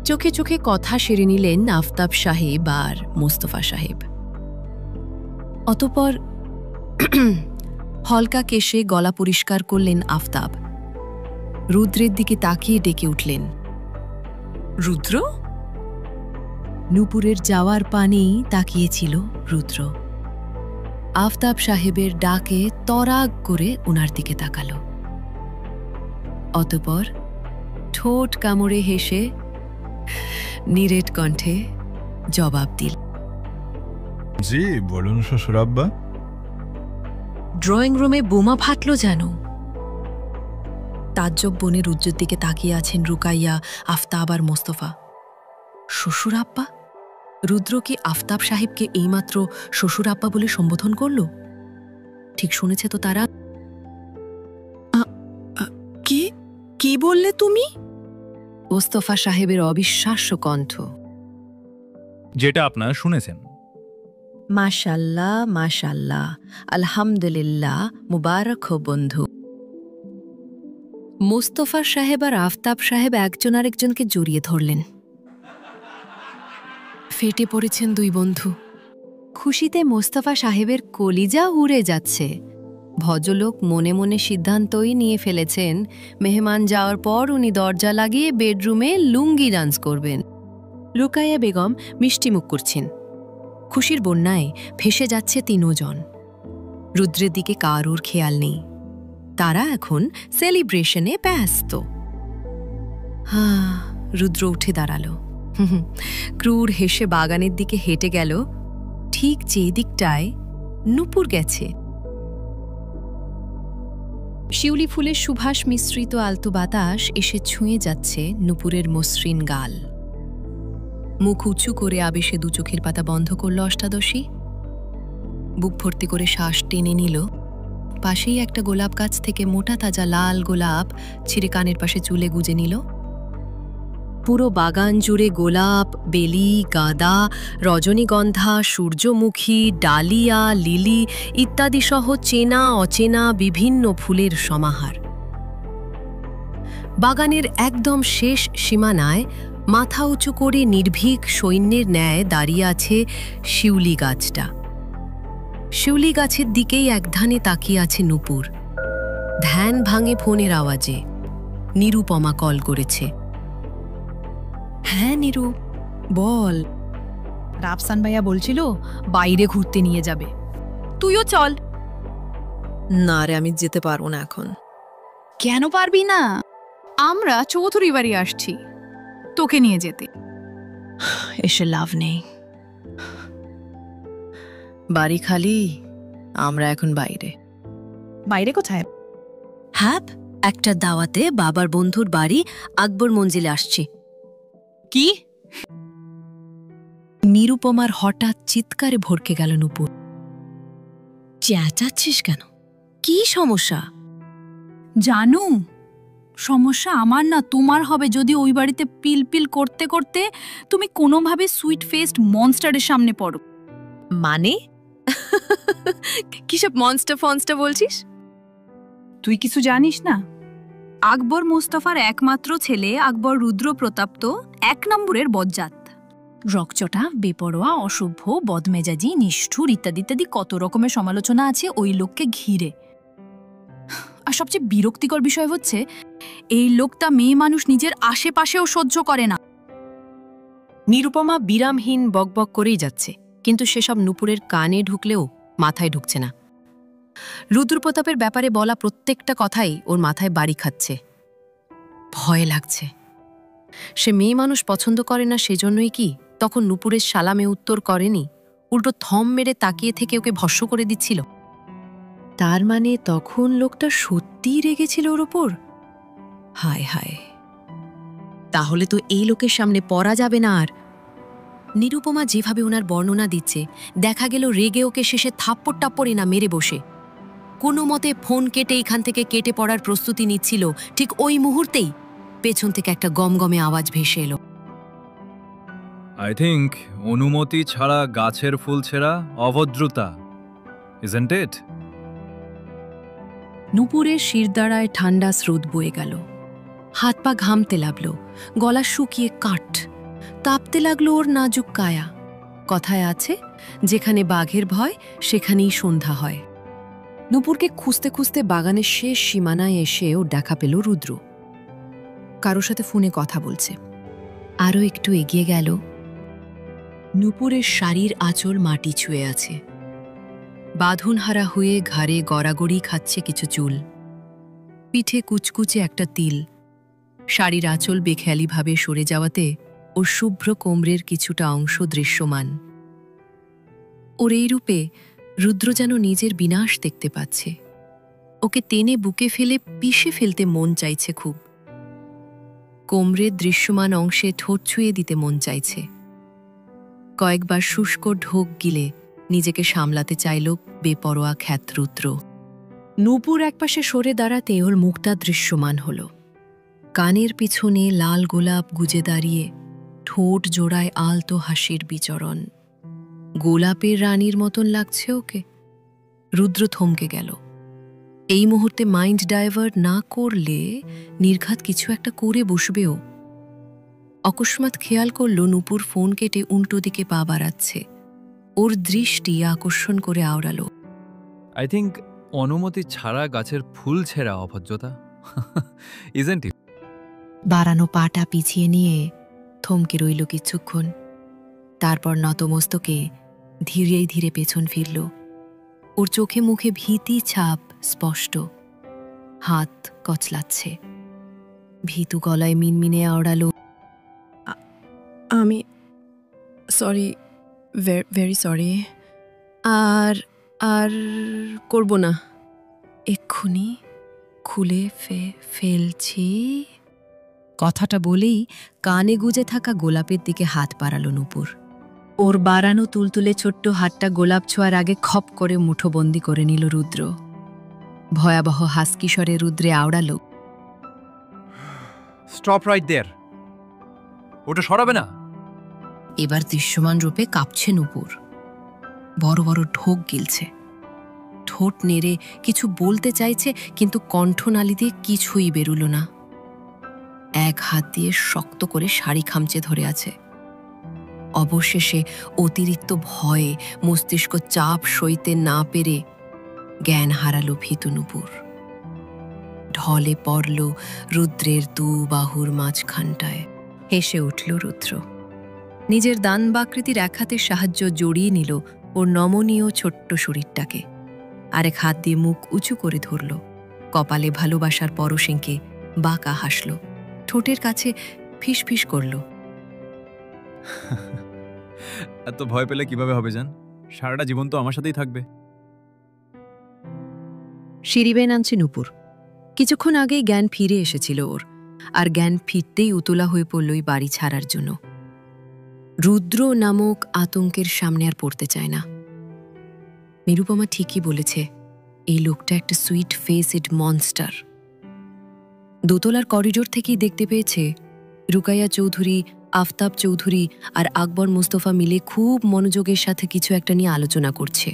Speaker 1: চোখে চোখে কথা সেরে নিলেন আফতাব সাহেব আর মোস্তফা সাহেব। অতঃপর হলকা কেশে গলা পরিষ্কার করলেন আফতাব। রুদ্রের দিকে তাকিয়ে ডেকে উঠলেন, রুদ্র? নূপুরের যাওয়ার পানেই তাকিয়েছিল রুদ্র। আফতাব সাহেবের ডাকে তরাগ করে ওনার দিকে তাকাল। অতঃপর ঠোঁট কামড়ে হেসে নিরেট কণ্ঠে জবাব দিল,
Speaker 4: জি বলুন শ্বশুর আব্বা।
Speaker 1: ড্রয়িং রুমে বোমা ফাটল যেন। তাজ্জব বনে রুদ্রের দিকে তাকিয়ে আছেন রুকাইয়া, আফতাব আর মোস্তফা। শ্বশুর আব্বা? রুদ্র কি আফতাব সাহেবকে এইমাত্র শ্বশুর আব্বা বলে সম্বোধন করল? ঠিক শুনেছে তো তারা?
Speaker 2: কি কি বললে তুমি?
Speaker 1: মোস্তফা সাহেবের অবিশ্বাস্য কণ্ঠ।
Speaker 3: যেটা আপনারা শুনেছেন।
Speaker 1: মাশাল্লাহ মাশাল্লাহ, আলহামদুলিল্লাহ, মুবারক হো বন্ধু। মোস্তফা সাহেব আর আফতাব সাহেব একজন আরেকজনকে জড়িয়ে ধরলেন। ফেটে পড়েছেন দুই বন্ধু। খুশিতে মোস্তফা সাহেবের কলিজা উড়ে যাচ্ছে। ভদ্রলোক মনে মনে সিদ্ধান্তই নিয়ে ফেলেছেন, মেহমান যাওয়ার পর উনি দরজা লাগিয়ে বেডরুমে লুঙ্গি ডান্স করবেন। রুকাইয়া বেগম মিষ্টিমুখ করছেন। খুশির বন্যায় ভেসে যাচ্ছে তিনজন। রুদ্রের দিকে কারোর খেয়াল নেই। তারা এখন সেলিব্রেশনে ব্যস্ত। রুদ্র উঠে দাঁড়ালো। ক্রূর হেসে বাগানের দিকে হেঁটে গেল, ঠিক যে দিকটায় নূপুর গেছে। শিউলি ফুলের সুভাষ মিশ্রিত আলতো বাতাস এসে ছুঁয়ে যাচ্ছে নূপুরের মসৃণ গাল। মুখ উঁচু করে আবেশে দু চোখের পাতা বন্ধ করল অষ্টাদশী। বুক ভর্তি করে শ্বাস টেনে নিল। পাশেই একটা গোলাপ গাছ থেকে মোটা তাজা লাল গোলাপ ছিঁড়ে কানের পাশে চুলে গুজে নিল। পুরো বাগান জুড়ে গোলাপ, বেলি, গাঁদা, রজনীগন্ধা, সূর্যমুখী, ডালিয়া, লিলি ইত্যাদি সহ চেনা অচেনা বিভিন্ন ফুলের সমাহার। বাগানের একদম শেষ সীমানায় মাথা উঁচু করে নির্ভীক সৈন্যের ন্যায় দাঁড়িয়ে আছে শিউলি গাছটা। শিউলি গাছের দিকেই একধানে তাকিয়ে আছে নূপুর। ধ্যান ভাঙে ফোনের আওয়াজে। নিরুপমা কল করেছে।
Speaker 2: হ্যাঁ নিরু, বল। রাফসান ভাইয়া বলছিল বাইরে ঘুরতে নিয়ে যাবে, তুইও চল।
Speaker 1: না রে, আমি যেতে পারবো না এখন।
Speaker 2: কেন পারবি না? আমরা চৌধুরী বাড়ি আসছি তোকে নিয়ে যেতে।
Speaker 1: এসে লাভ নেই, বাড়ি খালি, আমরা এখন বাইরে।
Speaker 2: বাইরে কোথায়?
Speaker 1: হ্যাঁ, একটা দাওয়াতে বাবার বন্ধুর বাড়ি আকবর মঞ্জিলে আসছি।
Speaker 2: কি?
Speaker 1: নিরুপমার হঠাৎ চিৎকারে ভরকে গেল নূপুর। চেঁচাচ্ছিস কেন? কি সমস্যা?
Speaker 2: জানু, সমস্যা আমার না তোমার হবে যদি ওই বাড়িতে পিলপিল করতে করতে তুমি কোনোভাবে সুইট ফেসড মনস্টারের সামনে পড়ো।
Speaker 1: মানে কিসব মনস্টার ফনস্টার বলছিস?
Speaker 2: তুই কিছু জানিস না? আকবর মোস্তফার একমাত্র ছেলে আকবর রুদ্র প্রতাপ তো 1 নম্বরের বজ্জাত। রকচটা, বেপরোয়া, অসভ্য, বদমেজাজি, নিষ্ঠুর ইত্যাদি ইত্যাদি কত রকমের সমালোচনা আছে ওই লোককে ঘিরে। আর সবচেয়ে বিরক্তিকর বিষয় হচ্ছে এই লোকটা মেয়ে মানুষ নিজের আশেপাশেও সহ্য করে না।
Speaker 1: নিরুপমা বিরামহীন বকবক করেই যাচ্ছে, কিন্তু সেসব নূপুরের কানে ঢুকলেও মাথায় ঢুকছে না। রুদ্রপ্রতাপের ব্যাপারে বলা প্রত্যেকটা কথাই ওর মাথায় বাড়ি খাচ্ছে। ভয় লাগছে। সে মেয়ে মানুষ পছন্দ করে না সেজন্যই কি তখন নূপুরের সালামে উত্তর করেনি, উল্টো থম মেরে তাকিয়ে থেকে ওকে ভস্ম করে দিচ্ছিল? তার মানে তখন লোকটা সত্যিই রেগেছিল ওর ওপর। হায় হায়, তাহলে তো এই লোকের সামনে পড়া যাবে না আর। নিরুপমা যেভাবে ওনার বর্ণনা দিচ্ছে, দেখা গেল রেগে ওকে শেষে থাপ্পড় টাপ্পড়ে না মেরে বসে কোনো মতে ফোন কেটে এখান থেকে কেটে পড়ার প্রস্তুতি নিচ্ছিল। ঠিক ওই মুহূর্তেই পেছন থেকে একটা গমগমে আওয়াজ ভেসে এলো।
Speaker 3: আই থিঙ্ক অনুমতি ছাড়া গাছের ফুল ছেঁড়া অভদ্রতা, ইজন্ট ইট?
Speaker 1: নূপুরের শিরদাঁড়ায় ঠান্ডা স্রোত বয়ে গেল। হাত পা ঘামতে লাগলো, গলা শুকিয়ে কাঠ। তাপতে লাগলো ওর নাজুক কায়া। কথায় আছে, যেখানে বাঘের ভয় সেখানেই সন্ধ্যা হয়। নূপুরকে খুঁজতে খুঁজতে বাগানের শেষ সীমানায় এসে ও দেখা পেল রুদ্র কারোর সাথে ফোনে কথা বলছে। আরও একটু এগিয়ে গেল। নূপুরের শাড়ির আঁচল মাটি ছুঁয়ে আছে। বাঁধনহারা হয়ে ঘাড়ে গড়াগড়ি খাচ্ছে কিছু চুল, পিঠে কুচকুচে একটা তিল। শাড়ির আঁচল বেখেয়ালিভাবে সরে যাওয়াতে ওর শুভ্র কোমরের কিছুটা অংশ দৃশ্যমান। ওর এই রূপে রুদ্র যেন নিজের বিনাশ দেখতে পাচ্ছে। ওকে টেনে বুকে ফেলে পিষে ফেলতে মন চাইছে খুব। কোমরের দৃশ্যমান অংশে ঠোঁট ছুঁয়ে দিতে মন চাইছে। কয়েকবার শুষ্ক ঢোক গিলে নিজেকে সামলাতে চাইল বেপরোয়া খ্যাত রুদ্র। নূপুর একপাশে সরে দাঁড়াতে ওর মুখটা দৃশ্যমান হল। কানের পিছনে লাল গোলাপ গুজে দাঁড়িয়ে, ঠোঁট জোড়ায় আলতো হাসির বিচরণ। গোলাপের রানীর মতন লাগছে ওকে। রুদ্র থমকে গেল। এই মুহূর্তে মাইন্ড ডাইভার্ট না করলে নির্ঘাত কিছু একটা করে বসবেও। অকস্মাৎ খেয়াল করল নূপুর ফোন কেটে উল্টো দিকে পা বাড়াচ্ছে। ওর দৃষ্টি আকর্ষণ করে আওড়ালো।
Speaker 3: আই থিঙ্ক অনুমতি ছাড়া গাছের ফুল ছেঁড়া অভদ্রতা, ইজেন্ট ইট?
Speaker 1: বাড়ানো পাটা পিছিয়ে নিয়ে থমকে রইল কিছুক্ষণ। তারপর নতমস্তকে ধীরে ধীরে পেছন ফিরল। ওর চোখে মুখে ভীতি ছাপ স্পষ্ট। হাত কচলাচ্ছে। ভীতু গলায় মিনমিনে আওড়ালো, আমি সরি, ভেরি সরি। আর আর করব না, এক্ষুনি খুলে ফেলছি। কথাটা বলেই কানে গুজে থাকা গোলাপের দিকে হাত বাড়ালো নূপুর। ওর বাড়ানো তুলতুলে ছোট্ট হাতটা গোলাপ ছোঁয়ার আগে খপ করে মুঠোবন্দি করে নিল রুদ্র। ভয়াবহ হাসকিস্বরে রুদ্রে আওড়ালো,
Speaker 3: স্টপ রাইট দেয়ার, ওটা সরাবে না।
Speaker 1: এবার দৃশ্যমান রূপে কাঁপছে নূপুর। বড় বড় ঢোক গিলছে। ঠোঁট নেড়ে কিছু বলতে চাইছে, কিন্তু কণ্ঠনালী দিয়ে কিছুই বেরুল না। এক হাত দিয়ে শক্ত করে শাড়ি খামচে ধরে আছে। অবশেষে অতিরিক্ত ভয়ে মস্তিষ্ক চাপ সইতে না পেরে জ্ঞান হারালো ভীতু নূপুর। ঢলে পড়ল রুদ্রের দু বাহুর মাঝখানটায়। হেসে উঠল রুদ্র। নিজের দানবাকৃতির এক হাতের সাহায্য জড়িয়ে নিল ওর নমনীয় ছোট্ট শরীরটাকে। আরেক হাত দিয়ে মুখ উঁচু করে ধরল। কপালে ভালোবাসার পরশেঁকে বাঁকা হাসল। ঠোঁটের কাছে ফিসফিস করল,
Speaker 3: এত ভয় পেলে কিভাবে হবে জান? সারাটা জীবন তো আমার সাথেই থাকবে।
Speaker 1: সিঁড়ি বেয়ে নামছে নূপুর। কিছুক্ষণ আগেই জ্ঞান ফিরে এসেছিল ওর, আর জ্ঞান ফিরতেই উতলা হয়ে পড়ল এই বাড়ি ছাড়ার জন্য। রুদ্র নামক আতঙ্কের সামনে আর পড়তে চায় না। নিরুপমা ঠিকই বলেছে, এই লোকটা একটা সুইট ফেসড মনস্টার। দোতলার করিডোর থেকেই দেখতে পেয়েছে রুকাইয়া চৌধুরী, আফতাব চৌধুরী আর আকবর মুস্তফা মিলে খুব মনোযোগের সাথে কিছু একটা নিয়ে আলোচনা করছে।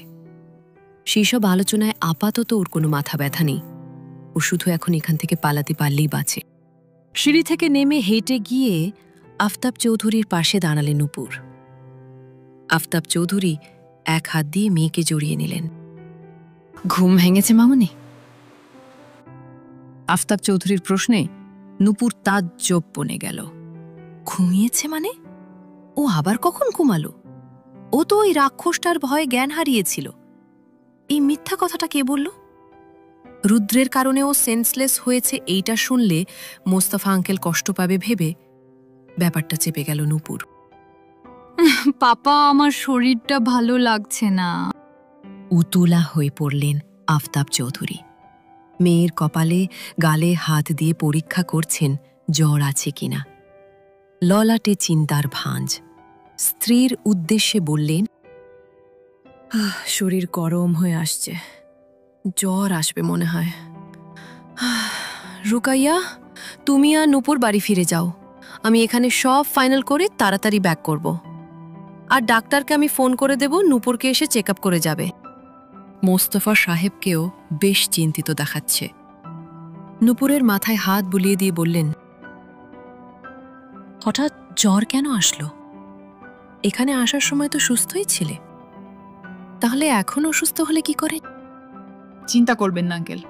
Speaker 1: সেই সব আলোচনায় আপাতত ওর কোনো মাথা ব্যথা নেই। ও শুধু এখন এখান থেকে পালাতে পারলেই বাঁচে। সিঁড়ি থেকে নেমে হেঁটে গিয়ে আফতাব চৌধুরীর পাশে দাঁড়ালেন নূপুর। আফতাব চৌধুরী এক হাত দিয়ে মেয়েকে জড়িয়ে নিলেন। ঘুম ভেঙেছে মামুনি? আফতাব চৌধুরীর প্রশ্নে নূপুর তাজ্জব বনে গেল। ঘুমিয়েছে মানে? ও আবার কখন ঘুমালো? ও তো ওই রাক্ষসটার ভয়ে জ্ঞান হারিয়েছিল। এই মিথ্যা কথাটা কে বলল? রুদ্রের কারণে ও সেন্সলেস হয়েছে এইটা শুনলে মোস্তফা আঙ্কেল কষ্ট পাবে ভেবে ব্যাপারটা চেপে গেল নূপুর।
Speaker 5: পাপা, আমার শরীরটা ভালো লাগছে না।
Speaker 1: উতলা হয়ে পড়লেন আফতাব চৌধুরী। মেয়ের কপালে গালে হাত দিয়ে পরীক্ষা করছেন জ্বর আছে কিনা। ললাটে চিন্তার ভাঁজ। স্ত্রীর উদ্দেশ্যে বললেন, শরীর গরম হয়ে আসছে, জ্বর আসবে মনে হয়। রুকাইয়া, তুমি আর নূপুর বাড়ি ফিরে যাও। আমি এখানে সব ফাইনাল করে তাড়াতাড়ি ব্যাক করব। আর ডাক্তারকে আমি ফোন করে দেব, নূপুরকে এসে চেক আপ করে যাবে। মোস্তফা সাহেবকেও বেশ চিন্তিত দেখাচ্ছে। নূপুরের মাথায় হাত বুলিয়ে দিয়ে বললেন, হঠাৎ জ্বর কেন আসলো? এখানে আসার সময় তো সুস্থই ছিলে, তাহলে এখন অসুস্থ হলে কি করে?
Speaker 5: চিন্তা করবেন না আঙ্কেল,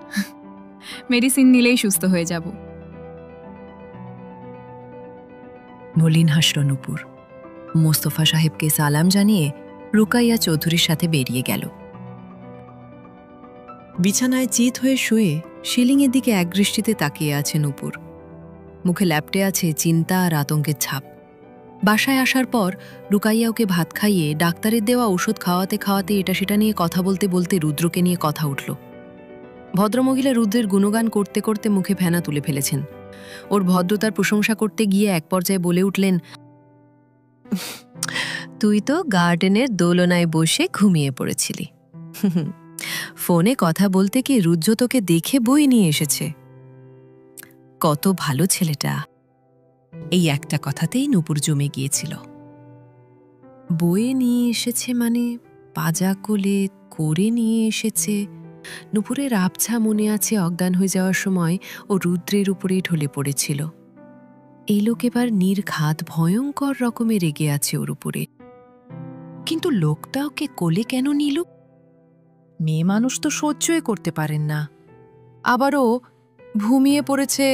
Speaker 5: মেডিসিন নিলেই সুস্থ হয়ে যাব।
Speaker 1: মলিন হাসল নূপুর। মোস্তফা সাহেবকে সালাম জানিয়ে রুকাইয়া চৌধুরীর সাথে বেরিয়ে গেল। বিছানায় চিত হয়ে শুয়ে সিলিংয়ের দিকে একদৃষ্টিতে তাকিয়ে আছে নূপুর। মুখে ল্যাপটে আছে চিন্তা আর আতঙ্কের ছাপ। বাসায় আসার পর রুকাইয়া ওকে ভাত খাইয়ে ডাক্তারের দেওয়া ওষুধ খাওয়াতে খাওয়াতে এটা সেটা নিয়ে কথা বলতে বলতে রুদ্রকে নিয়ে কথা উঠল। ভদ্রমহিলা রুদ্রের গুণগান করতে করতে মুখে ফেনা তুলে ফেলেছেন। ওর ভদ্রতার প্রশংসা করতে গিয়ে এক পর্যায়ে বলে উঠলেন, তুই তো গার্ডেনের দোলনায় বসে ঘুমিয়ে পড়েছিলি। ফোনে কথা বলতে কি রুদ্র তোকে দেখে বই নিয়ে এসেছে। কত ভালো ছেলেটা। এই একটা কথাতেই নূপুর জমে গিয়েছিল। বইয়ে নিয়ে এসেছে মানে পাজা কোলে করে নিয়ে এসেছে। নূপুরের আবছা মনে আছে অজ্ঞান হয়ে যাওয়ার সময় ও রুদ্রের উপরেই ঢলে পড়েছিল। এই লোক এবার নির্ঘাত ভয়ঙ্কর রকমের রেগে আছে ওর উপরে। কিন্তু লোকটা ওকে কোলে কেন নিল? মেয়ে মানুষ তো সহ্যই করতে পারেন না। আবারও ঘুমিয়ে পড়েছে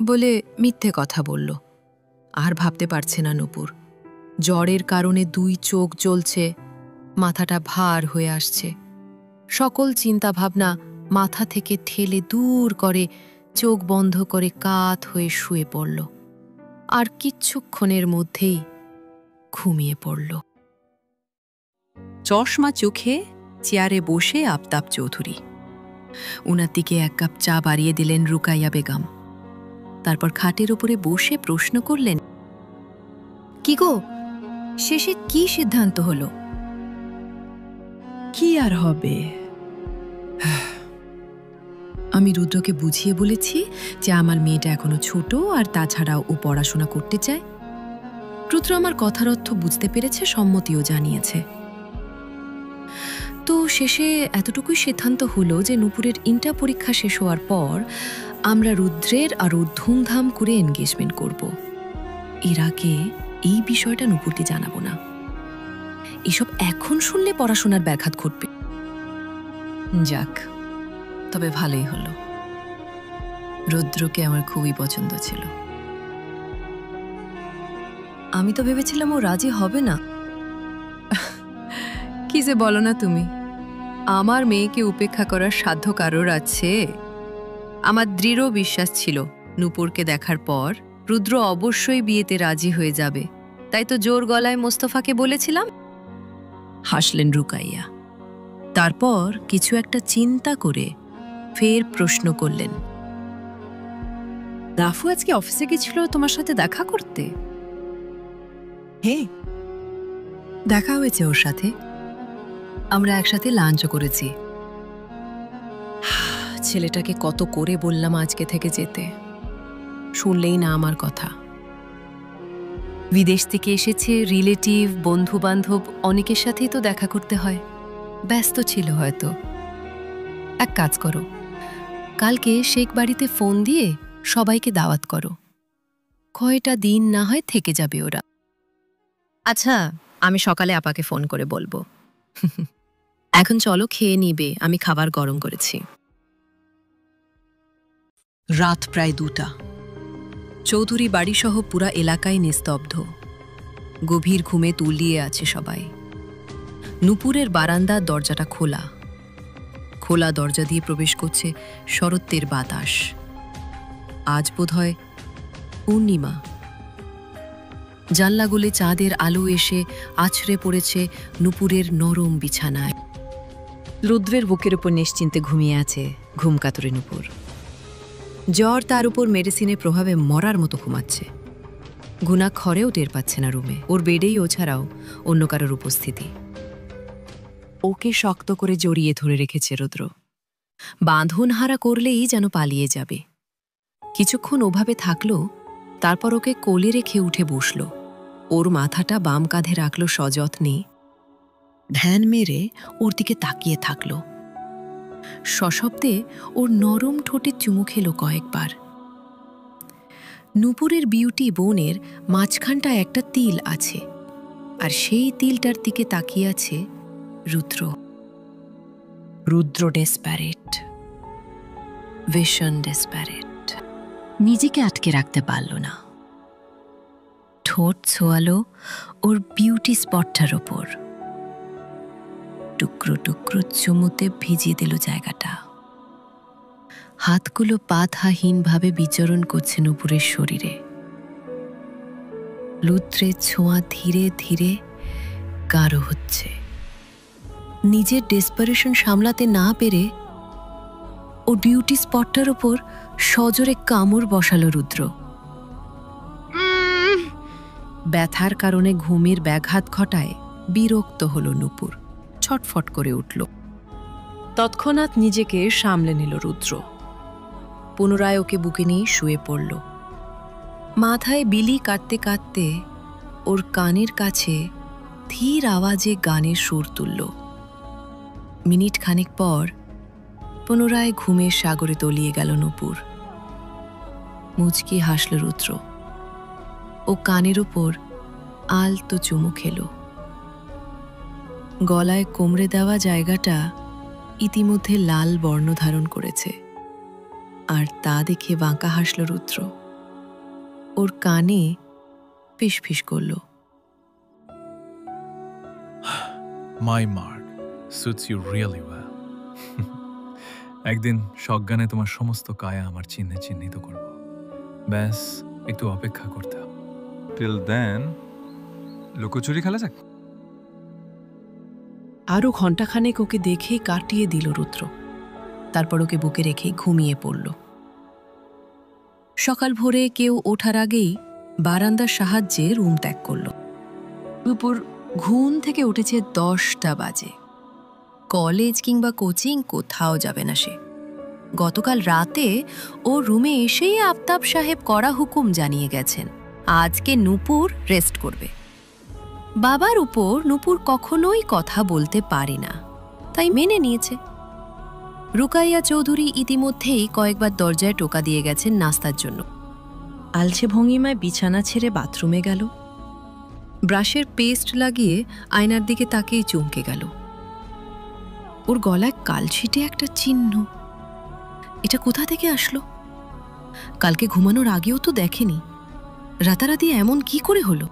Speaker 1: বলে মিথ্যে কথা বলল। আর ভাবতে পারছে না নূপুর। জ্বরের কারণে 2 চোখ জ্বলছে, মাথাটা ভার হয়ে আসছে। সকল চিন্তা ভাবনা মাথা থেকে ঠেলে দূর করে চোখ বন্ধ করে কাত হয়ে শুয়ে পড়ল। আর কিচ্ছুক্ষণের মধ্যেই ঘুমিয়ে পড়ল। চশমা চোখে চেয়ারে বসে আফতাব চৌধুরী। উনার দিকে 1 কাপ চা বাড়িয়ে দিলেন রুকাইয়া বেগম। তারপর খাটের উপরে বসে প্রশ্ন করলেন, কি গো, শেষে কি সিদ্ধান্ত হলো? কি আর হবে, আমি রুদ্রকে বুঝিয়ে বলেছি যে আমার মেয়েটা এখনো ছোট, আর তাছাড়াও ও পড়াশোনা করতে চায়। রুদ্র আমার কথার অর্থ বুঝতে পেরেছে, সম্মতিও জানিয়েছে। তো শেষে এতটুকুই সিদ্ধান্ত হলো যে নূপুরের ইন্টার পরীক্ষা শেষ হওয়ার পর আমরা রুদ্রের আরও ধুমধাম করে এনগেজমেন্ট করব। এর আগে এই বিষয়টা নূপুরকে জানাবো না। এসব এখন শুনলে পড়াশোনার ব্যাঘাত ঘটবে। যাক, তবে ভালোই হলো। রুদ্রকে আমার খুবই পছন্দ ছিল। আমি তো ভেবেছিলাম ও রাজি হবে না। কি যে বলো না তুমি, আমার মেয়েকে উপেক্ষা করার সাধ্য কারোর আছে? আমার দৃঢ় বিশ্বাস ছিল নূপুরকে দেখার পর রুদ্র অবশ্যই বিয়েতে রাজি হয়ে যাবে। তাই তো জোর গলায় মোস্তফাকে বলেছিলাম। হাসলেন রুকাইয়া। তারপর কিছু একটা চিন্তা করে ফের প্রশ্ন করলেন, রাফু আজকে অফিসে গেছিল তোমার সাথে দেখা করতে? হ্যাঁ, দেখা হয়েছে ওর সাথে। আমরা একসাথে লাঞ্চও করেছি। ছেলেটাকে কত করে বললাম আজকে থেকে যেতে, শুনলেই না আমার কথা। বিদেশ থেকে এসেছে, রিলেটিভ, বন্ধু বান্ধব অনেকের সাথেই তো দেখা করতে হয়। ব্যস্ত ছিল হয়তো। এক কাজ করো, কালকে শেখ বাড়িতে ফোন দিয়ে সবাইকে দাওয়াত করো। কয়টা দিন না হয় থেকে যাবে ওরা। আচ্ছা, আমি সকালে আপাকে ফোন করে বলবো। এখন চলো, খেয়ে নিবে, আমি খাবার গরম করেছি। রাত প্রায় 2টা। চৌধুরী বাড়িসহ পুরা এলাকায় নিস্তব্ধ। গভীর ঘুমে তুলিয়ে আছে সবাই। নূপুরের বারান্দার দরজাটা খোলা। খোলা দরজা দিয়ে প্রবেশ করছে শরতের বাতাস। আজ বোধহয় পূর্ণিমা। জানলাগুলি চাঁদের আলো এসে আছড়ে পড়েছে নূপুরের নরম বিছানায়। রুদ্রের বুকের উপর নিশ্চিন্তে ঘুমিয়ে আছে ঘুমকাতরে নূপুর। জ্বর তার উপর মেডিসিনের প্রভাবে মরার মতো ঘুমাচ্ছে। ঘুণাক্ষরেও টের পাচ্ছে না রুমে। ওর বেডেই ও ছাড়াও অন্য কারোর উপস্থিতি। ওকে শক্ত করে জড়িয়ে ধরে রেখেছে রুদ্র। বাঁধন হারা করলেই যেন পালিয়ে যাবে। কিছুক্ষণ ওভাবে থাকলো, তারপর ওকে কোলে রেখে উঠে বসল। ওর মাথাটা বাম কাঁধে রাখল সযত্নে। ধ্যান মেরে ওর দিকে তাকিয়ে থাকল। সশব্দে ওর নরম ঠোঁটে চুমু খেল কয়েকবার। নূপুরের বিউটি বোনের মাঝখানটা একটা তিল আছে, আর সেই তিলটার দিকে তাকিয়ে আছে রুদ্র। রুদ্র ডেসপ্যারেট, ভীষণ ডেসপ্যারেট। নিজেকে আটকে রাখতে পারল না। ঠোঁট ছোয়ালো ওর বিউটি স্পটটার ওপর। টুকরো টুকরো চুমুতে ভিজিয়ে দিল জায়গাটা। হাতগুলো বাধাহীনভাবে বিচরণ করছে নূপুরের শরীরে। রুদ্রের ছোঁয়া ধীরে ধীরে গাঢ় হচ্ছে। নিজের ডেসপারেশন সামলাতে না পেরে ওর বিউটি স্পটটার ওপর সজোরে কামড় বসালো রুদ্র। ব্যথার কারণে ঘুমের ব্যাঘাত ঘটায় বিরক্ত হল নূপুর, ছটফট করে উঠল। তৎক্ষণাৎ নিজেকে সামলে নিল রুদ্র। পুনরায় ওকে বুকে নিয়ে শুয়ে পড়ল। মাথায় বিলি কাটতে কাটতে ওর কানের কাছে ধীর আওয়াজে গানের সুর তুলল। মিনিট খানেক পর পুনরায় ঘুমের সাগরে তলিয়ে গেল নূপুর। মুচকি হাসল রুদ্র। ও কানের ওপর আলতো চুমু খেল। গলায় কোমরে দেওয়া জায়গাটা ইতিমধ্যে লাল বর্ণ ধারণ করেছে, আর তা দেখে বাঁকা হাসল রুদ্র। ওর কানে ফিসফিস করল।
Speaker 3: My mark suits you really well. একদিন সজ্ঞানে তোমার সমস্ত কায়া আমার চিহ্নে চিহ্নিত করব। ব্যাস একটু অপেক্ষা করতে হবে।
Speaker 4: টিল দেন লুকোচুরি খেলা যাক।
Speaker 1: আরও ঘণ্টাখানেক ওকে দেখে কাটিয়ে দিল রুদ্র। তারপর ওকে বুকে রেখে ঘুমিয়ে পড়ল। সকাল ভোরে কেউ ওঠার আগেই বারান্দার সাহায্যে রুম ত্যাগ করল। দুপুর ঘুম থেকে উঠেছে 10টা বাজে। কলেজ কিংবা কোচিং কোথাও যাবে না সে। গতকাল রাতে ও রুমে এসেই আফতাব সাহেব কড়া হুকুম জানিয়ে গেছেন আজকে নূপুর রেস্ট করবে। বাবার উপর নূপুর কখনোই কথা বলতে পারে না, তাই মেনে নিয়েছে। রুকাইয়া চৌধুরী ইতিমধ্যেই কয়েকবার দরজায় টোকা দিয়ে গেছেন নাস্তার জন্য। আলছে ভঙ্গিমায় বিছানা ছেড়ে বাথরুমে গেল। ব্রাশের পেস্ট লাগিয়ে আয়নার দিকে তাকিয়ে চমকে গেল। ওর গলায় কালছিটে একটা চিহ্ন। এটা কোথা থেকে আসলো? কালকে ঘুমানোর আগেও তো দেখেনি। রাতারাতি এমন কি করে হলো?